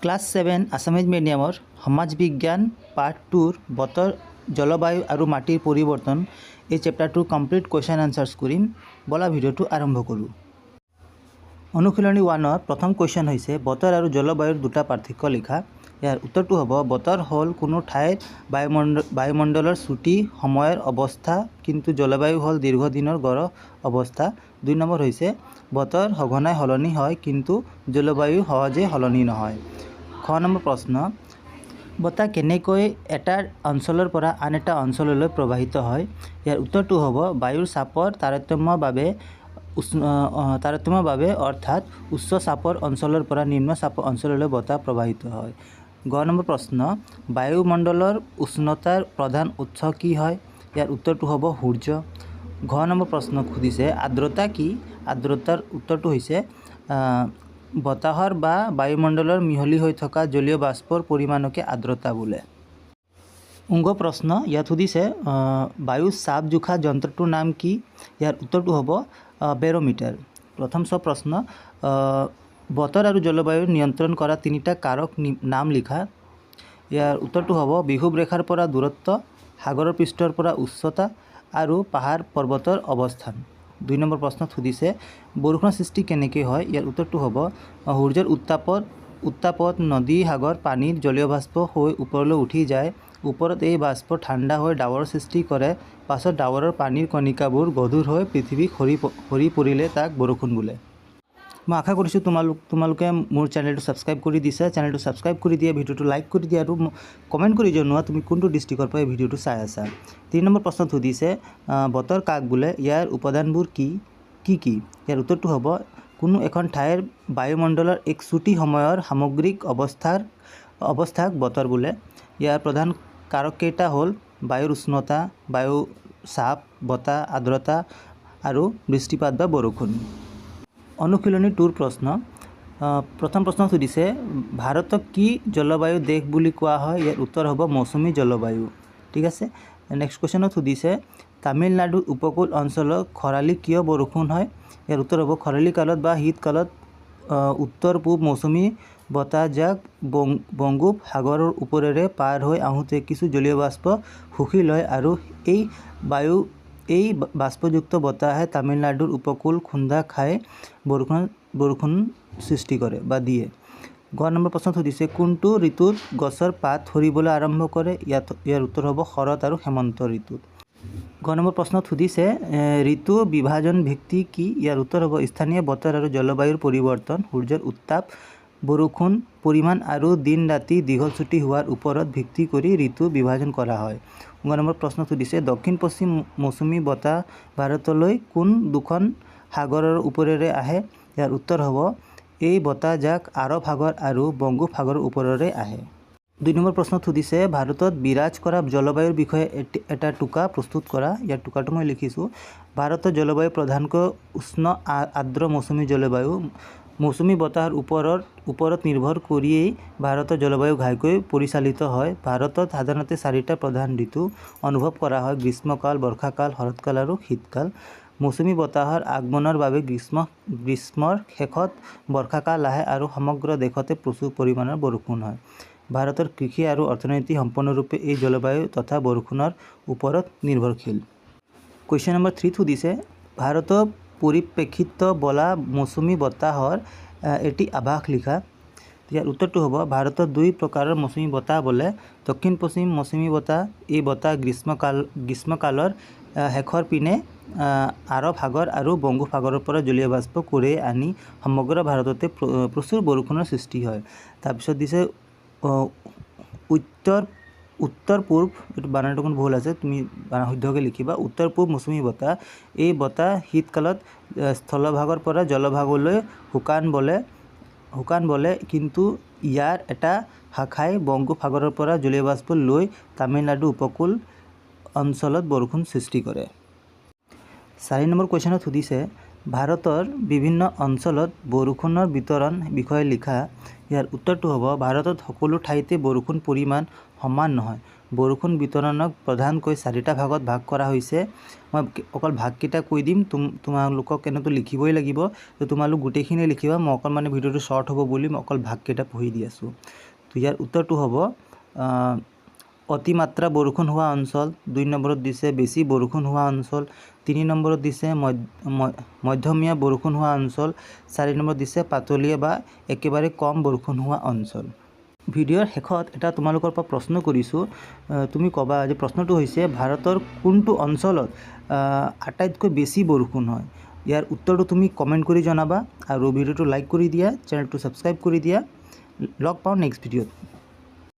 Class 7 Assamese মিডিয়ামৰ সমাজ বিজ্ঞান part 2ৰ বতৰ জলবায়ু আৰু মাটিৰ পৰিৱৰ্তন এই চেপ্টাৰটোৰ কমপ্লিট কুৱেশ্যন আনসাৰ্ছ কৰিম। বলা ভিডিঅ'টো আৰম্ভ কৰোঁ। অনুশীলনী 1ৰ প্ৰথম কুৱেশ্যন হৈছে বতৰ আৰু জলবায়ুৰ দুটা পাৰ্থক্য লিখা। ইয়াৰ উত্তৰটো হ'ব বতৰ হ'ল কোনো ঠাইৰ বায়ুমণ্ডলৰ ছুটি সময়ৰ অৱস্থা, কিন্তু জলবায়ু হ'ল দীৰ্ঘদিনৰ গড় অৱস্থা। 2 নম্বৰ হৈছে বতৰ সঘনাই সলনি হয়, কিন্তু জলবায়ু সহজে সলনি নহয়। খ নম্বৰ প্ৰশ্ন, বতাহ কেনেকৈ এটা অঞ্চলৰ পৰা আন এটা অঞ্চললৈ প্ৰবাহিত হয়? ইয়াৰ উত্তৰটো হ'ব বায়ুৰ চাপৰ তাৰতম্যৰ বাবে অৰ্থাৎ উচ্চ চাপৰ অঞ্চলৰ পৰা নিম্ন চাপৰ অঞ্চললৈ বতাহ প্ৰবাহিত হয়। গ নম্বৰ প্ৰশ্ন, বায়ুমণ্ডলৰ উষ্ণতাৰ প্ৰধান উৎস কি হয়? ইয়াৰ উত্তৰটো হ'ব সূৰ্য। ঘ নম্বৰ প্ৰশ্ন সুধিছে আৰ্দ্ৰতা কি? আৰ্দ্ৰতাৰ উত্তৰটো হৈছে বতাহৰ বা বায়ুমণ্ডলৰ মিহলি হৈ থকা জলীয় বাষ্পৰ পৰিমাণকে আৰ্দ্ৰতা বোলে। ঙ প্ৰশ্ন, ইয়াত সুধিছে বায়ুৰ চাপ জোখা যন্ত্ৰটোৰ নাম কি? ইয়াৰ উত্তৰটো হ'ব বেৰ'মিটাৰ। প্ৰথম প্ৰশ্ন, বতৰ আৰু জলবায়ু নিয়ন্ত্ৰণ কৰা তিনিটা কাৰক নাম লিখা। ইয়াৰ উত্তৰটো হ'ব বিষুৱ ৰেখাৰ পৰা দূৰত্ব, সাগৰৰ পৃষ্ঠৰ পৰা উচ্চতা আৰু পাহাৰ পৰ্বতৰ অৱস্থান। 2 নম্বৰ প্ৰশ্নত সুধিছে বৰষুণৰ সৃষ্টি কেনেকৈ হয়? ইয়াৰ উত্তৰটো হ'ব সূৰ্যৰ উত্তাপত নদী সাগৰ পানীৰ জলীয় বাষ্প হৈ ওপৰলৈ উঠি যায়। ওপৰত এই বাষ্প ঠাণ্ডা হৈ ডাৱৰৰ সৃষ্টি কৰে। পাছত ডাৱৰৰ পানীৰ কণিকাবোৰ গধুৰ হৈ পৃথিৱীত সৰি পৰিলে তাক বৰষুণ বোলে। মই আশা কৰিছোঁ তোমালোকে মোৰ চেনেলটো ছাবস্ক্ৰাইব কৰি দিছা। চেনেলটো ছাবস্ক্ৰাইব কৰি দিয়া, ভিডিঅ'টো লাইক কৰি দিয়া আৰু কমেণ্ট কৰি জনোৱা তুমি কোনটো ডিষ্ট্ৰিক্টৰ পৰা এই ভিডিঅ'টো চাই আছা। 3 নম্বৰ প্ৰশ্নত সুধিছে বতৰ কাক বোলে? ইয়াৰ উপাদানবোৰ কি কি? ইয়াৰ উত্তৰটো হ'ব কোনো এখন ঠাইৰ বায়ুমণ্ডলৰ এক ছুটি সময়ৰ সামগ্ৰিক অৱস্থাক বতৰ বোলে। ইয়াৰ প্ৰধান কাৰককেইটা হ'ল বায়ুৰ উষ্ণতা, বায়ু চাপ, বতাহ, আৰ্দ্ৰতা আৰু বৃষ্টিপাত বা বৰষুণ। অনুশীলনী 2ৰ প্ৰশ্ন, প্ৰথম প্ৰশ্ন সুধিছে ভাৰতক কি জলবায়ু দেশ বুলি কোৱা হয়? ইয়াৰ উত্তৰ হ'ব মৌচুমী জলবায়ু। ঠিক আছে। নেক্সট কুৱেশ্যনত সুধিছে তামিলনাডুৰ উপকূল অঞ্চলত খৰালি কিয় বৰষুণ হয়? ইয়াৰ উত্তৰ হ'ব খৰালি কালত বা শীতকালত উত্তৰ পূব মৌচুমী বতাহজাক বংগোপ সাগৰৰ ওপৰেৰে পাৰ হৈ আহোঁতে কিছু জলীয় বাষ্প শুহি লয় আৰু এই বাষ্পযুক্ত বতাহে তামিলনাডুৰ উপকূল খুন্দা খাই বৰষুণ সৃষ্টি কৰে বা দিয়ে। গ নম্বৰ প্ৰশ্নত সুধিছে কোনটো ঋতুত গছৰ পাত সৰিবলৈ আৰম্ভ কৰে? ইয়াৰ উত্তৰ হ'ব শৰৎ আৰু হেমন্ত ঋতুত। গ নম্বৰ প্ৰশ্নত সুধিছে ঋতু বিভাজন ভিত্তি কি? ইয়াৰ উত্তৰ হ'ব স্থানীয় বতৰ আৰু জলবায়ুৰ পৰিৱৰ্তন, সূৰ্যৰ উত্তাপ, বৰষুণ পৰিমাণ আৰু দিন ৰাতি দীঘল ছুটি হোৱাৰ ওপৰত ভিত্তি কৰি ঋতু বিভাজন কৰা হয়। গ নম্বৰ প্ৰশ্নত সুধিছে দক্ষিণ পশ্চিম মৌচুমী বতাহ ভাৰতলৈ কোন দুখন সাগৰৰ ওপৰেৰে আহে? ইয়াৰ উত্তৰ হ'ব এই বতাহজাক আৰৱ সাগৰ আৰু বংগোপ সাগৰৰ ওপৰেৰে আহে। 2 নম্বৰ প্ৰশ্নত সুধিছে ভাৰতত বিৰাজ কৰা জলবায়ুৰ বিষয়ে এটা টোকা প্ৰস্তুত কৰা। ইয়াৰ টোকাটো মই লিখিছোঁ। ভাৰতৰ জলবায়ু প্ৰধানকৈ উষ্ণ আৰ্দ্ৰ মৌচুমী জলবায়ু। মৌচুমী বতাহৰ ওপৰত নিৰ্ভৰ কৰিয়েই ভাৰতৰ জলবায়ু ঘাইকৈ পৰিচালিত হয়। ভাৰতত সাধাৰণতে 4টা প্ৰধান ঋতু অনুভৱ কৰা হয়: গ্ৰীষ্মকাল, বৰ্ষাকাল, শৰৎকাল আৰু শীতকাল। মৌচুমী বতাহৰ আগমনৰ বাবে গ্ৰীষ্মৰ শেষত বৰ্ষাকাল আহে আৰু সমগ্ৰ দেশতে প্ৰচুৰ পৰিমাণৰ বৰষুণ হয়। ভাৰতৰ কৃষি আৰু অৰ্থনীতি সম্পূৰ্ণৰূপে এই জলবায়ু তথা বৰষুণৰ ওপৰত নিৰ্ভৰশীল। কুৱেশ্যন নম্বৰ 3 সুধিছে ভাৰতৰ পৰিপ্ৰেক্ষিত বলা মৌচুমী বতাহৰ এটি আভাস লিখা। ইয়াৰ উত্তৰটো হ'ব ভাৰতত 2 প্ৰকাৰৰ মৌচুমী বতাহ বলে। দক্ষিণ পশ্চিম মৌচুমী বতাহ, এই বতাহ গ্ৰীষ্মকালৰ শেষৰ পিনে আৰৱ সাগৰ আৰু বংগোপ সাগৰৰ পৰা জলীয় বাষ্প কঢ়িয়াই আনি সমগ্ৰ ভাৰততে প্ৰচুৰ বৰষুণৰ সৃষ্টি হয়। তাৰপিছত দিছে উত্তৰ পূব, এইটো বানানটো অকণ ভুল আছে, তুমি শুদ্ধকৈ লিখিবা। উত্তৰ পূব মৌচুমী বতাহ, এই বতাহ শীতকালত স্থলভাগৰ পৰা জলভাগলৈ শুকান বলে, কিন্তু ইয়াৰ এটা শাখাই বংগোপ সাগৰৰ পৰা জলীয় বাষ্প লৈ তামিলনাডু উপকূল অঞ্চলত বৰষুণ সৃষ্টি কৰে। 4 নম্বৰ কুৱেশ্যনত সুধিছে ভাৰতৰ বিভিন্ন অঞ্চলত বৰষুণৰ বিতৰণ বিষয়ে লিখা। ইয়াৰ উত্তৰটো হ'ব ভাৰতত সকলো ঠাইতে বৰষুণ পৰিমাণ সমান নহয়। বৰষুণ বিতৰণক প্ৰধানকৈ 4টা ভাগত ভাগ কৰা হৈছে। মই অকল ভাগকেইটা কৈ দিম, তোমালোকক এনেতো লিখিবই লাগিব, তো তোমালোক গোটেইখিনি লিখিবা। মই অকল মানে ভিডিঅ'টো শ্বৰ্ট হ'ব বুলি মই অকল ভাগকেইটা পঢ়ি দি আছোঁ। তো ইয়াৰ উত্তৰটো হ'ব অতিমাত্ৰা বৰষুণ হোৱা অঞ্চল, 2 নম্বৰত দিছে বেছি বৰষুণ হোৱা অঞ্চল, 3 নম্বৰত দিছে মধ্যমীয়া বৰষুণ হোৱা অঞ্চল, 4 নম্বৰত দিছে পাতলীয়া বা একেবাৰে কম বৰষুণ হোৱা অঞ্চল। ভিডিঅ'ৰ শেষত এটা তোমালোকৰ পৰা প্ৰশ্ন কৰিছোঁ, তুমি ক'বা যে প্ৰশ্নটো হৈছে ভাৰতৰ কোনটো অঞ্চলত আটাইতকৈ বেছি বৰষুণ হয়। ইয়াৰ উত্তৰটো তুমি কমেণ্ট কৰি জনাবা আৰু ভিডিঅ'টো লাইক কৰি দিয়া, চেনেলটো ছাবস্ক্ৰাইব কৰি দিয়া। লগ পাওঁ নেক্সট ভিডিঅ'ত।